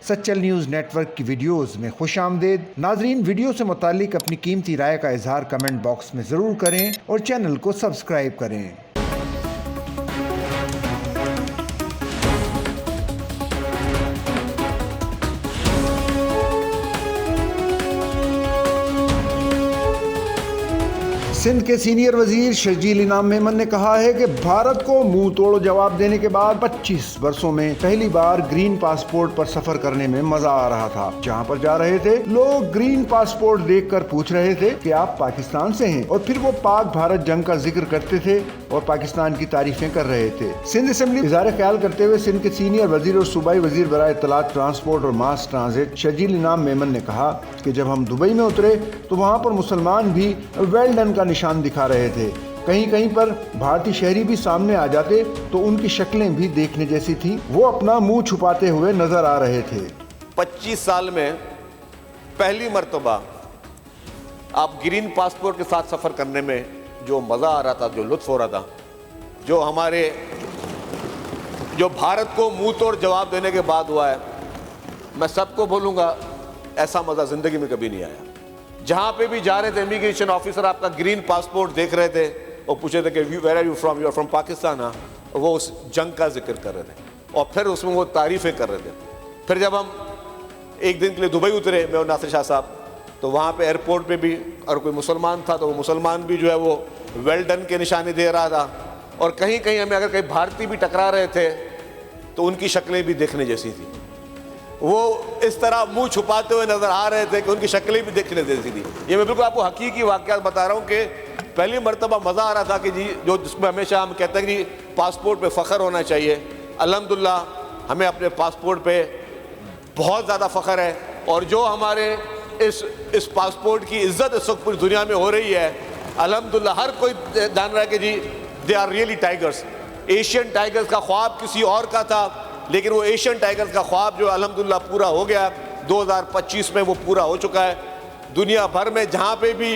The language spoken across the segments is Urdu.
سچل نیوز نیٹ ورک کی ویڈیوز میں خوش آمدید۔ ناظرین، ویڈیو سے متعلق اپنی قیمتی رائے کا اظہار کمنٹ باکس میں ضرور کریں اور چینل کو سبسکرائب کریں۔ سندھ کے سینئر وزیر شرجیل انعام میمن نے کہا ہے کہ بھارت کو منہ توڑ جواب دینے کے بعد 25 برسوں میں پہلی بار گرین پاسپورٹ پر سفر کرنے میں مزہ آ رہا تھا۔ جہاں پر جا رہے تھے لوگ گرین پاسپورٹ دیکھ کر پوچھ رہے تھے کہ آپ پاکستان سے ہیں، اور پھر وہ پاک بھارت جنگ کا ذکر کرتے تھے اور پاکستان کی تعریفیں کر رہے تھے۔ سندھ اسمبلی اظہار خیال کرتے ہوئے سندھ کے سینئر وزیر اور صوبائی وزیر برائے اطلاعات، ٹرانسپورٹ اور ماس ٹرانزٹ شرجیل انعام میمن نے کہا کہ جب ہم دبئی میں اترے تو وہاں پر مسلمان بھی ویل ڈن کا نشان دکھا رہے تھے۔ کہیں کہیں پر بھارتی شہری بھی سامنے آ جاتے تو ان کی شکلیں بھی دیکھنے جیسی تھیں۔ وہ اپنا منہ چھپاتے ہوئے نظر آ رہے تھے۔ 25 سال میں پہلی مرتبہ آپ گرین پاسپورٹ کے ساتھ سفر کرنے میں جو مزہ آ رہا تھا، جو لطف ہو رہا تھا، جو بھارت کو منہ توڑ جواب دینے کے بعد ہوا ہے، میں سب کو بولوں گا ایسا مزہ زندگی میں کبھی نہیں آیا۔ جہاں پہ بھی جا رہے تھے امیگریشن آفیسر آپ کا گرین پاسپورٹ دیکھ رہے تھے اور پوچھے تھے کہ where are you from? You are from Pakistan? ہاں، وہ اس جنگ کا ذکر کر رہے تھے اور پھر اس میں وہ تعریفیں کر رہے تھے۔ پھر جب ہم ایک دن کے لیے دبئی اترے، میں اور ناصر شاہ صاحب، تو وہاں پہ ایئرپورٹ پہ بھی اگر کوئی مسلمان تھا تو وہ مسلمان بھی جو ہے وہ ویل ڈن کے نشانے دے رہا تھا، اور کہیں کہیں ہمیں اگر کہیں بھارتی بھی ٹکرا رہے تھے تو ان کی شکلیں بھی دیکھنے جیسی تھی۔ وہ اس طرح منہ چھپاتے ہوئے نظر آ رہے تھے کہ ان کی شکلیں بھی دیکھنے جیسی تھی۔ یہ میں بالکل آپ کو حقیقی واقعات بتا رہا ہوں کہ پہلی مرتبہ مزہ آ رہا تھا کہ جی جس میں ہمیشہ ہم کہتے ہیں کہ پاسپورٹ پہ فخر ہونا چاہیے۔ الحمدللہ ہمیں اپنے پاسپورٹ پہ بہت زیادہ فخر ہے، اور جو ہمارے اس پاسپورٹ کی عزت اس وقت پوری دنیا میں ہو رہی ہے، الحمدللہ ہر کوئی جان رہا ہے کہ جی they are really tigers. Asian tigers کا خواب کسی اور کا تھا، لیکن وہ ایشین ٹائیگرز کا خواب جو الحمدللہ پورا ہو گیا، 2025 میں وہ پورا ہو چکا ہے۔ دنیا بھر میں جہاں پہ بھی،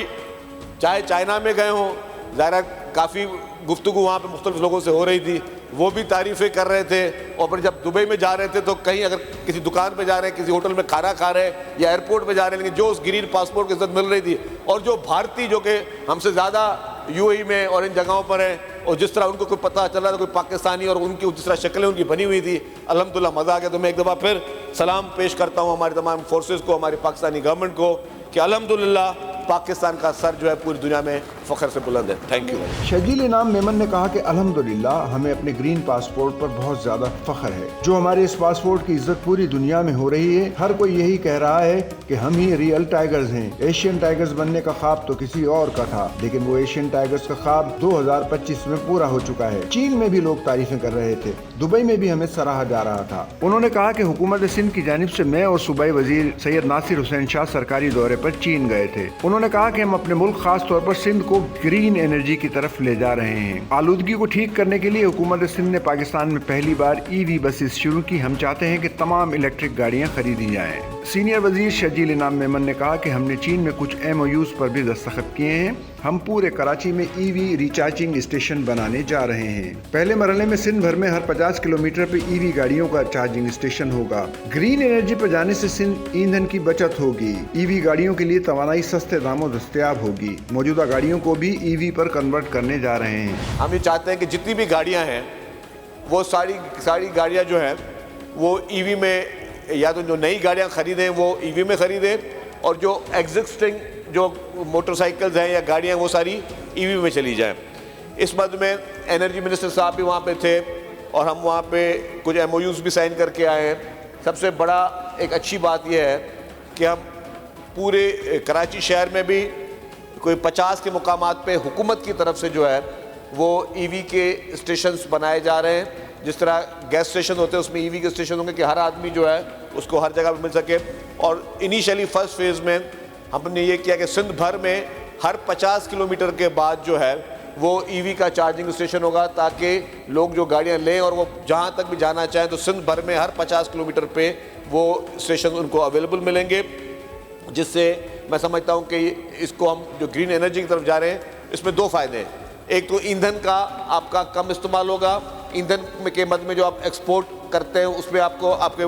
چاہے چائنا میں گئے ہوں، ظاہر کافی گفتگو وہاں پہ مختلف لوگوں سے ہو رہی تھی، وہ بھی تعریفیں کر رہے تھے۔ اور پھر جب دبئی میں جا رہے تھے تو کہیں اگر کسی دکان پہ جا رہے ہیں، کسی ہوٹل میں کھانا کھا رہے ہیں یا ایئرپورٹ پہ جا رہے ہیں، لیکن جو اس گرین پاسپورٹ کی عزت مل رہی تھی، اور جو بھارتی جو کہ ہم سے زیادہ یو اے ای میں اور ان جگہوں پر ہیں، اور جس طرح ان کو کوئی پتہ چل رہا تھا کوئی پاکستانی، اور ان کی جس طرح شکلیں ان کی بنی ہوئی تھی، الحمدللہ مزہ آ گیا۔ تو میں ایک دفعہ پھر سلام پیش کرتا ہوں ہماری تمام فورسز کو، ہماری پاکستانی گورنمنٹ کو، کہ الحمدللہ پاکستان کا سر جو ہے پوری دنیا میں فخر سے بلند ہے۔ Thank you. شرجیل انعام میمن نے کہا کہ الحمدللہ ہمیں اپنے گرین پاسپورٹ پر بہت زیادہ فخر ہے۔ جو ہمارے اس پاسپورٹ کی عزت پوری دنیا میں ہو رہی ہے، ہر کوئی یہی کہہ رہا ہے کہ ہم ہی ریئل ٹائیگرز ہیں۔ ایشین ٹائیگرز بننے کا خواب تو کسی اور کا تھا، لیکن وہ ایشین ٹائیگرز کا خواب 2025 میں پورا ہو چکا ہے۔ چین میں بھی لوگ تعریفیں کر رہے تھے، دبئی میں بھی ہمیں سراہا جا رہا تھا۔ انہوں نے کہا کہ حکومت سندھ کی جانب سے میں اور صوبائی وزیر سید ناصر حسین شاہ سرکاری دورے پر چین گئے تھے۔ انہوں نے کہا کہ ہم اپنے ملک خاص طور پر سندھ کو گرین انرجی کی طرف لے جا رہے ہیں۔ آلودگی کو ٹھیک کرنے کے لیے حکومت سندھ نے پاکستان میں پہلی بار ای وی بسز شروع کی۔ ہم چاہتے ہیں کہ تمام الیکٹرک گاڑیاں خریدی جائیں۔ سینئر وزیر شرجیل انعام میمن نے کہا کہ ہم نے چین میں کچھ MOUs پر بھی دستخط کیے ہیں۔ ہم پورے کراچی میں ای وی ریچارجنگ اسٹیشن بنانے جا رہے ہیں۔ پہلے مرحلے میں سندھ بھر میں ہر 50 کلومیٹر پہ ای وی گاڑیوں کا چارجنگ اسٹیشن ہوگا۔ گرین انرجی پر جانے سے سندھ ایندھن کی بچت ہوگی۔ ای وی گاڑیوں کے لیے توانائی سستے داموں دستیاب ہوگی۔ موجودہ گاڑیوں کو بھی ای وی پر کنورٹ کرنے جا رہے ہیں۔ ہم یہ چاہتے ہیں کہ جتنی بھی گاڑیاں ہیں وہ ساری گاڑیاں جو ہیں وہ ای وی میں، یا تو جو نئی گاڑیاں خریدیں وہ ای وی میں خریدیں، اور جو ایگزسٹنگ جو موٹر سائیکلز ہیں یا گاڑیاں وہ ساری ای وی میں چلی جائیں۔ اس مد میں انرجی منسٹر صاحب بھی وہاں پہ تھے، اور ہم وہاں پہ کچھ MOUs بھی سائن کر کے آئے ہیں۔ سب سے بڑا ایک اچھی بات یہ ہے کہ ہم پورے کراچی شہر میں بھی کوئی 50 کے مقامات پہ حکومت کی طرف سے جو ہے وہ ای وی کے اسٹیشنز بنائے جا رہے ہیں۔ جس طرح گیس اسٹیشن ہوتے ہیں اس میں ای وی کے اسٹیشن ہوں گے کہ ہر آدمی جو ہے اس کو ہر جگہ پہ مل سکے۔ اور انیشلی فرسٹ فیز میں ہم نے یہ کیا کہ سندھ بھر میں ہر 50 کلومیٹر کے بعد جو ہے وہ ای وی کا چارجنگ اسٹیشن ہوگا، تاکہ لوگ جو گاڑیاں لیں اور وہ جہاں تک بھی جانا چاہیں تو سندھ بھر میں ہر 50 کلومیٹر پہ وہ اسٹیشن ان کو اویلیبل ملیں گے۔ جس سے میں سمجھتا ہوں کہ اس کو ہم جو گرین انرجی کی طرف جا رہے ہیں، اس میں 2 فائدے ہیں۔ ایک تو ایندھن کا آپ کا کم استعمال ہوگا، ایندھن کے مد میں جو آپ ایکسپورٹ کرتے ہیں اس میں آپ کے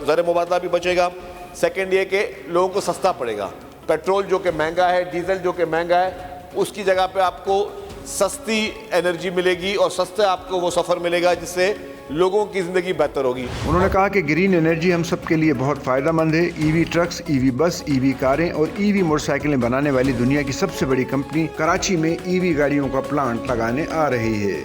زر مبادلہ بھی بچے گا. سیکنڈ یہ کہ لوگوں کو سستا پڑے گا. پیٹرول جو کہ مہنگا ہے, ڈیزل جو کہ مہنگا ہے, اس کی جگہ پہ آپ کو سستی انرجی ملے گی اور سستا آپ کو وہ سفر ملے گا جس سے لوگوں کی زندگی بہتر ہوگی. انہوں نے کہا کہ گرین انرجی ہم سب کے لیے بہت فائدہ مند ہے. ای وی ٹرکس, ای وی بس, ای وی کاریں اور ای وی موٹر سائیکلیں بنانے والی دنیا کی سب سے بڑی کمپنی کراچی میں ای وی گاڑیوں کا پلانٹ لگانے آ رہی ہے.